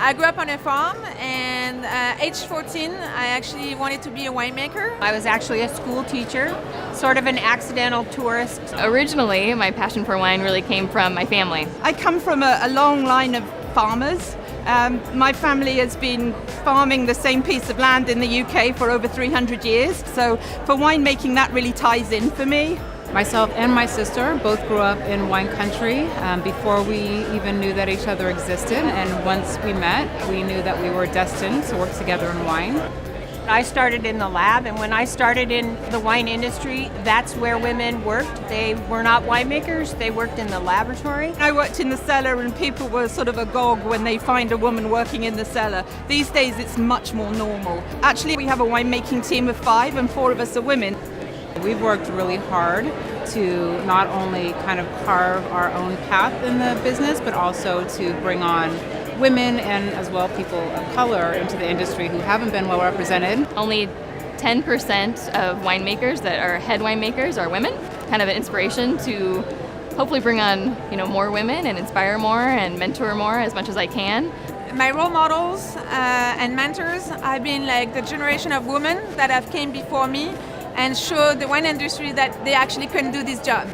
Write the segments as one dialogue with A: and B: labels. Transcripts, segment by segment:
A: I grew up on a farm, and age 14, I actually wanted to be a winemaker.
B: I was actually a school teacher, sort of an accidental tourist.
C: Originally, my passion for wine really came from my family.
D: I come from a long line of farmers. My family has been farming the same piece of land in the UK for over 300 years. So for winemaking, that really ties in for me.
E: Myself and my sister both grew up in wine country before we even knew that each other existed. And once we met, we knew that we were destined to work together in wine.
B: I started in the lab, and when I started in the wine industry, that's where women worked. They were not winemakers, they worked in the laboratory.
D: I worked in the cellar, and people were sort of agog when they find a woman working in the cellar. These days, it's much more normal. Actually, we have a winemaking team of 5, and 4 of us are women.
E: We've worked really hard to not only kind of carve our own path in the business, but also to bring on women and as well people of color into the industry who haven't been well represented.
C: Only 10% of winemakers that are head winemakers are women. Kind of an inspiration to hopefully bring on, more women and inspire more and mentor more as much as I can.
A: My role models and mentors have been like the generation of women that have came before me and showed the wine industry that they actually can do this job.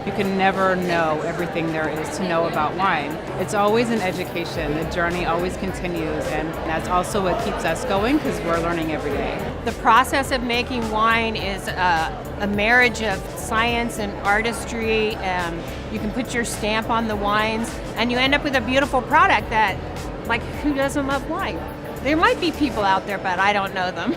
E: You can never know everything there is to know about wine. It's always an education. The journey always continues, and that's also what keeps us going because we're learning every day.
B: The process of making wine is a marriage of science and artistry. You can put your stamp on the wines, and you end up with a beautiful product that, like, who doesn't love wine? There might be people out there, but I don't know them.